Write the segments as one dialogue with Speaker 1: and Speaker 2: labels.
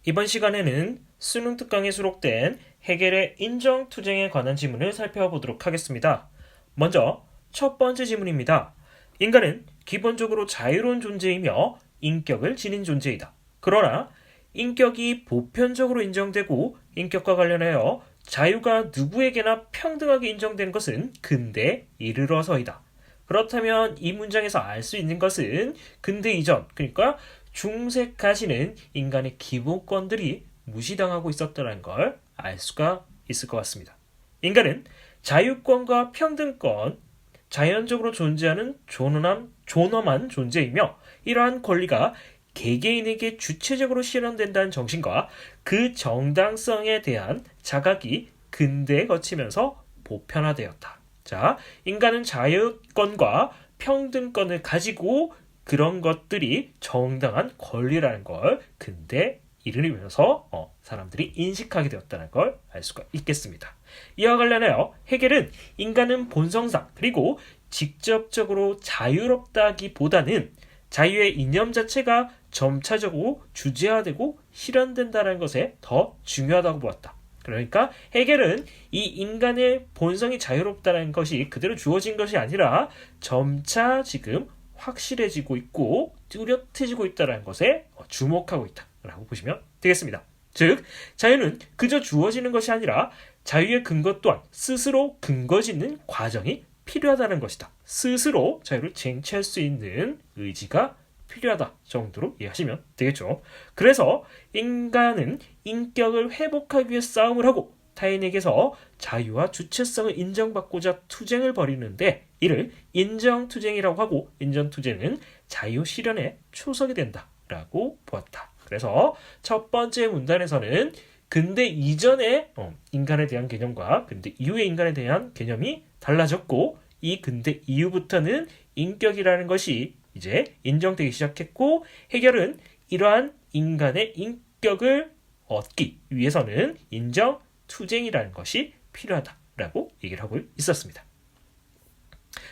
Speaker 1: 이번 시간에는 수능 특강에 수록된 해겔의 인정투쟁에 관한 지문을 살펴보도록 하겠습니다. 먼저 첫 번째 지문입니다. 인간은 기본적으로 자유로운 존재이며 인격을 지닌 존재이다. 그러나 인격이 보편적으로 인정되고 인격과 관련하여 자유가 누구에게나 평등하게 인정된 것은 근대에 이르러서이다. 그렇다면 이 문장에서 알 수 있는 것은 근대 이전, 그러니까 중세까지는 인간의 기본권들이 무시당하고 있었다는 걸 알 수가 있을 것 같습니다. 인간은 자유권과 평등권, 자연적으로 존재하는 존엄한 존재이며 이러한 권리가 개개인에게 주체적으로 실현된다는 정신과 그 정당성에 대한 자각이 근대에 거치면서 보편화되었다. 자, 인간은 자유권과 평등권을 가지고 그런 것들이 정당한 권리라는 걸 근대 이르면서 사람들이 인식하게 되었다는 걸 알 수가 있겠습니다. 이와 관련하여 해겔은 인간은 본성상 그리고 직접적으로 자유롭다기보다는 자유의 이념 자체가 점차적으로 주체화되고 실현된다는 것에 더 중요하다고 보았다. 그러니까 해겔은 이 인간의 본성이 자유롭다는 것이 그대로 주어진 것이 아니라 점차 지금 확실해지고 있고 뚜렷해지고 있다는 것에 주목하고 있다라고 보시면 되겠습니다. 즉, 자유는 그저 주어지는 것이 아니라 자유의 근거 또한 스스로 근거짓는 과정이 필요하다는 것이다. 스스로 자유를 쟁취할 수 있는 의지가 필요하다 정도로 이해하시면 되겠죠. 그래서 인간은 인격을 회복하기 위해 싸움을 하고 타인에게서 자유와 주체성을 인정받고자 투쟁을 벌이는데 이를 인정투쟁이라고 하고 인정투쟁은 자유 실현의 초석이 된다라고 보았다. 그래서 첫 번째 문단에서는 근대 이전의 인간에 대한 개념과 근대 이후의 인간에 대한 개념이 달라졌고 이 근대 이후부터는 인격이라는 것이 이제 인정되기 시작했고 해겔은 이러한 인간의 인격을 얻기 위해서는 인정투쟁이라는 것이 필요하다라고 얘기를 하고 있었습니다.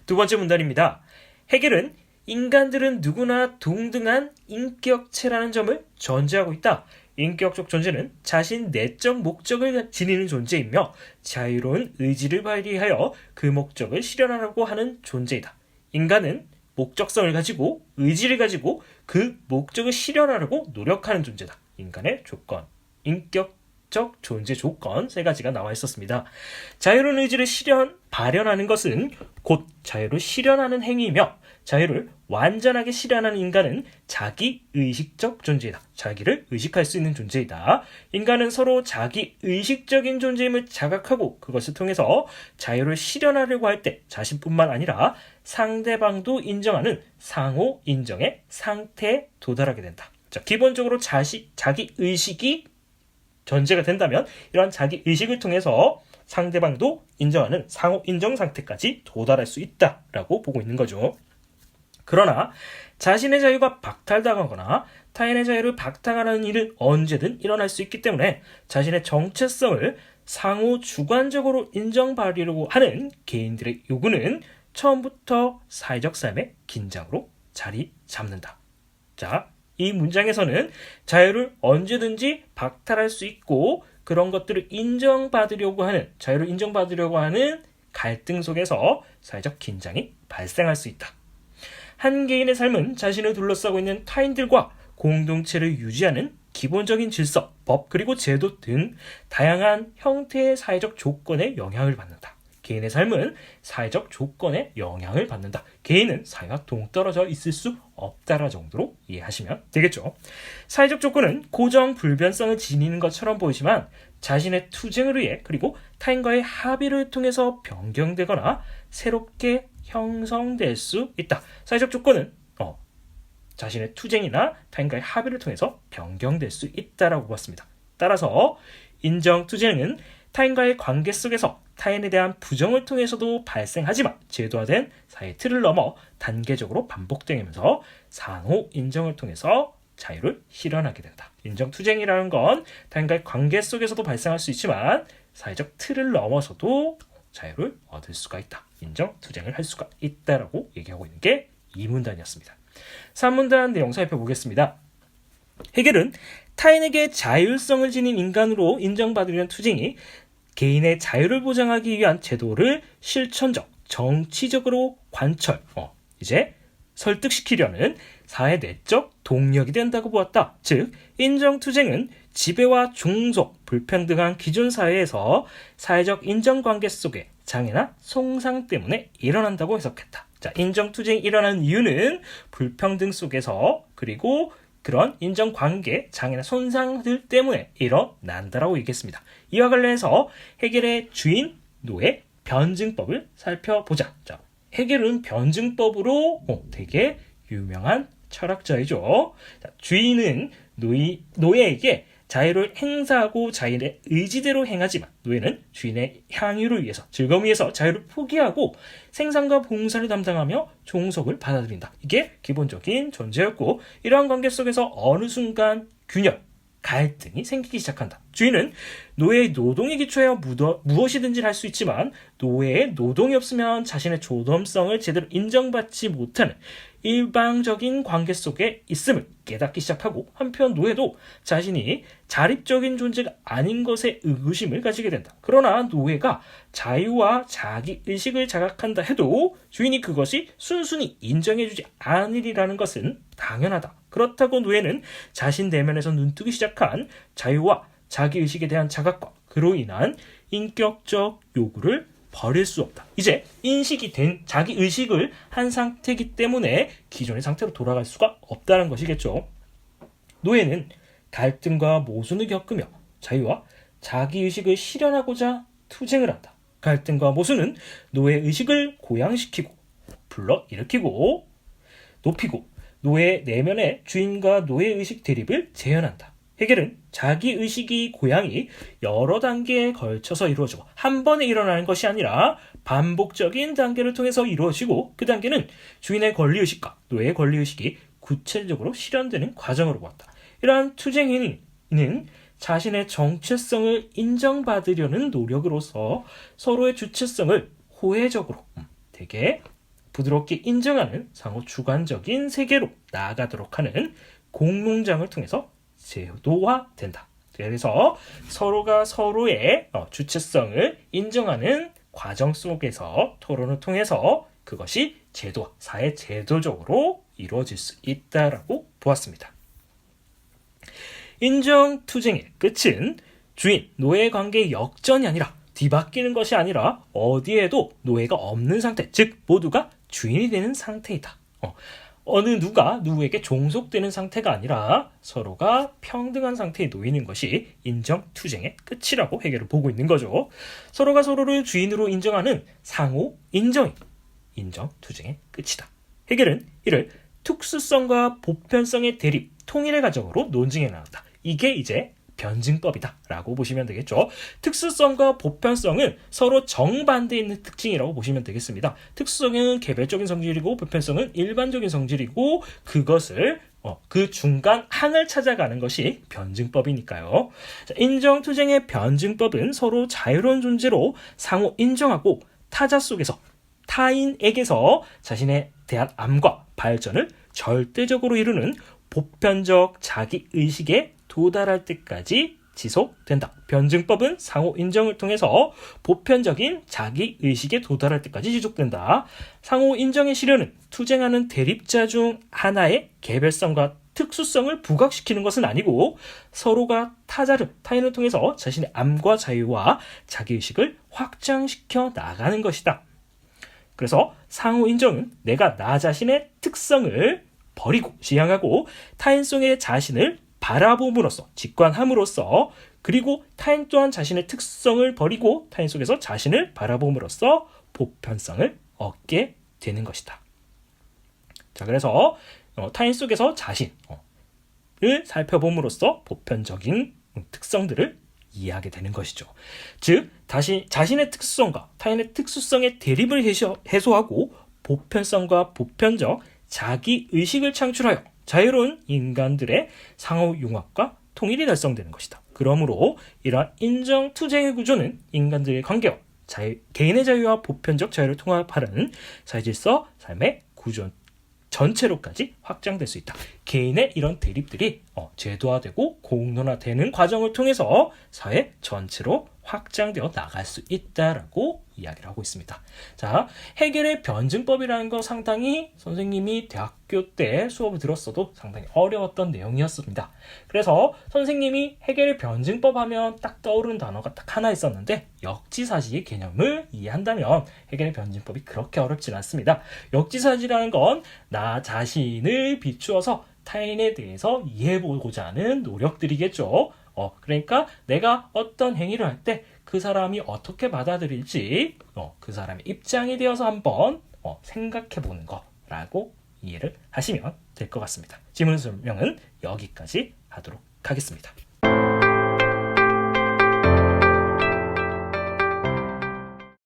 Speaker 1: 두 번째 문단입니다. 해겔은 인간들은 누구나 동등한 인격체라는 점을 전제하고 있다. 인격적 존재는 자신 내적 목적을 지니는 존재이며 자유로운 의지를 발휘하여 그 목적을 실현하려고 하는 존재이다. 인간은 목적성을 가지고 의지를 가지고 그 목적을 실현하려고 노력하는 존재다. 인간의 조건, 인격적 존재 조건 세 가지가 나와 있었습니다. 자유로운 의지를 발현하는 것은 곧 자유를 실현하는 행위이며 자유를 완전하게 실현하는 인간은 자기의식적 존재이다. 자기를 의식할 수 있는 존재이다. 인간은 서로 자기의식적인 존재임을 자각하고 그것을 통해서 자유를 실현하려고 할 때 자신뿐만 아니라 상대방도 인정하는 상호 인정의 상태에 도달하게 된다. 자, 기본적으로 자기의식이 전제가 된다면 이러한 자기의식을 통해서 상대방도 인정하는 상호 인정 상태까지 도달할 수 있다라고 보고 있는 거죠. 그러나 자신의 자유가 박탈당하거나 타인의 자유를 박탈하는 일은 언제든 일어날 수 있기 때문에 자신의 정체성을 상호 주관적으로 인정받으려고 하는 개인들의 요구는 처음부터 사회적 삶의 긴장으로 자리 잡는다. 자, 이 문장에서는 자유를 언제든지 박탈할 수 있고 그런 것들을 자유를 인정받으려고 하는 갈등 속에서 사회적 긴장이 발생할 수 있다. 한 개인의 삶은 자신을 둘러싸고 있는 타인들과 공동체를 유지하는 기본적인 질서, 법 그리고 제도 등 다양한 형태의 사회적 조건에 영향을 받는다. 개인의 삶은 사회적 조건에 영향을 받는다. 개인은 사회와 동떨어져 있을 수 없다라 정도로 이해하시면 되겠죠. 사회적 조건은 고정 불변성을 지니는 것처럼 보이지만 자신의 투쟁을 위해 그리고 타인과의 합의를 통해서 변경되거나 새롭게 형성될 수 있다. 사회적 조건은 자신의 투쟁이나 타인과의 합의를 통해서 변경될 수 있다라고 봤습니다. 따라서 인정투쟁은 타인과의 관계 속에서 타인에 대한 부정을 통해서도 발생하지만 제도화된 사회 틀을 넘어 단계적으로 반복되면서 상호 인정을 통해서 자유를 실현하게 된다. 인정투쟁이라는 건 타인과의 관계 속에서도 발생할 수 있지만 사회적 틀을 넘어서도 자유를 얻을 수가 있다. 인정투쟁을 할 수가 있다라고 얘기하고 있는 게 이 문단이었습니다. 3문단 내용 살펴보겠습니다. 해겔은 타인에게 자율성을 지닌 인간으로 인정받으려는 투쟁이 개인의 자유를 보장하기 위한 제도를 실천적, 정치적으로 관철, 이제 설득시키려는 사회 내적 동력이 된다고 보았다. 즉, 인정투쟁은 지배와 종속, 불평등한 기존 사회에서 사회적 인정관계 속에 장애나 손상 때문에 일어난다고 해석했다. 자, 인정투쟁이 일어나는 이유는 불평등 속에서 그리고 그런 인정관계, 장애나 손상들 때문에 일어난다라고 얘기했습니다. 이와 관련해서 해겔의 주인, 노예, 변증법을 살펴보자. 자, 해겔은 변증법으로 되게 유명한 철학자이죠. 자, 주인은 노예에게 자유를 행사하고 자신의 의지대로 행하지만 노예는 주인의 향유를 위해서, 즐거움을 위해서 자유를 포기하고 생산과 봉사를 담당하며 종속을 받아들인다. 이게 기본적인 존재였고, 이러한 관계 속에서 어느 순간 균열, 갈등이 생기기 시작한다. 주인은 노예의 노동에 기초하여 무엇이든지 할 수 있지만 노예의 노동이 없으면 자신의 조dom성을 제대로 인정받지 못하는 일방적인 관계 속에 있음을 깨닫기 시작하고, 한편 노예도 자신이 자립적인 존재가 아닌 것에 의구심을 가지게 된다. 그러나 노예가 자유와 자기의식을 자각한다 해도 주인이 그것이 순순히 인정해주지 않으리라는 것은 당연하다. 그렇다고 노예는 자신 내면에서 눈뜨기 시작한 자유와 자기의식에 대한 자각과 그로 인한 인격적 요구를 버릴 수 없다. 이제 인식이 된 자기의식을 한 상태이기 때문에 기존의 상태로 돌아갈 수가 없다는 것이겠죠. 노예는 갈등과 모순을 겪으며 자유와 자기의식을 실현하고자 투쟁을 한다. 갈등과 모순은 노예의 의식을 고양시키고 불러일으키고 높이고 노예 내면의 주인과 노예의식 대립을 재현한다. 해겔은 자기의식이 고양이 여러 단계에 걸쳐서 이루어지고 한 번에 일어나는 것이 아니라 반복적인 단계를 통해서 이루어지고, 그 단계는 주인의 권리의식과 노예의 권리의식이 구체적으로 실현되는 과정으로 보았다. 이러한 투쟁행위는 자신의 정체성을 인정받으려는 노력으로서 서로의 주체성을 호혜적으로 되게 부드럽게 인정하는 상호 주관적인 세계로 나아가도록 하는 공농장을 통해서 제도화된다. 그래서 서로가 서로의 주체성을 인정하는 과정 속에서 토론을 통해서 그것이 제도화, 사회 제도적으로 이루어질 수 있다라고 보았습니다. 인정투쟁의 끝은 주인, 노예 관계의 역전이 아니라 뒤바뀌는 것이 아니라 어디에도 노예가 없는 상태, 즉 모두가 주인이 되는 상태이다. 어느 누가 누구에게 종속되는 상태가 아니라 서로가 평등한 상태에 놓이는 것이 인정투쟁의 끝이라고 해겔은 보고 있는 거죠. 서로가 서로를 주인으로 인정하는 상호 인정이 인정투쟁의 끝이다. 해겔은 이를 특수성과 보편성의 대립, 통일의 과정으로 논증해 나왔다. 이게 이제 변증법이다 라고 보시면 되겠죠. 특수성과 보편성은 서로 정반대에 있는 특징이라고 보시면 되겠습니다. 특수성은 개별적인 성질이고 보편성은 일반적인 성질이고, 그것을 그 중간 항을 찾아가는 것이 변증법이니까요. 자, 인정투쟁의 변증법은 서로 자유로운 존재로 상호 인정하고 타자 속에서 타인에게서 자신에 대한 암과 발전을 절대적으로 이루는 보편적 자기의식에 도달할 때까지 지속된다. 변증법은 상호 인정을 통해서 보편적인 자기의식에 도달할 때까지 지속된다. 상호 인정의 실현은 투쟁하는 대립자 중 하나의 개별성과 특수성을 부각시키는 것은 아니고 서로가 타인을 통해서 자신의 암과 자유와 자기의식을 확장시켜 나가는 것이다. 그래서 상호 인정은 내가 나 자신의 특성을 버리고 지향하고 타인 속의 자신을 바라봄으로써, 직관함으로써, 그리고 타인 또한 자신의 특성을 버리고 타인 속에서 자신을 바라봄으로써 보편성을 얻게 되는 것이다. 자, 그래서 타인 속에서 자신을 살펴봄으로써 보편적인 특성들을 이해하게 되는 것이죠. 즉, 자신의 특성과 타인의 특수성의 대립을 해소하고 보편성과 보편적 자기의식을 창출하여 자유로운 인간들의 상호융합과 통일이 달성되는 것이다. 그러므로 이러한 인정투쟁의 구조는 인간들의 관계와 개인의 자유와 보편적 자유를 통합하는 사회질서, 삶의 전체로까지 확장될 수 있다. 개인의 이런 대립들이 제도화되고 공론화되는 과정을 통해서 사회 전체로 확장되어 나갈 수 있다라고 이야기를 하고 있습니다. 자, 해겔의 변증법이라는 거 상당히 선생님이 대학교 때 수업을 들었어도 상당히 어려웠던 내용이었습니다. 그래서 선생님이 해겔의 변증법 하면 딱 떠오르는 단어가 딱 하나 있었는데 역지사지의 개념을 이해한다면 해겔의 변증법이 그렇게 어렵진 않습니다. 역지사지라는 건 나 자신을 비추어서 타인에 대해서 이해해보고자 하는 노력들이겠죠. 그러니까 내가 어떤 행위를 할 때 그 사람이 어떻게 받아들일지 그 사람의 입장이 되어서 한번 생각해보는 거라고 이해를 하시면 될 것 같습니다. 지문 설명은 여기까지 하도록 하겠습니다.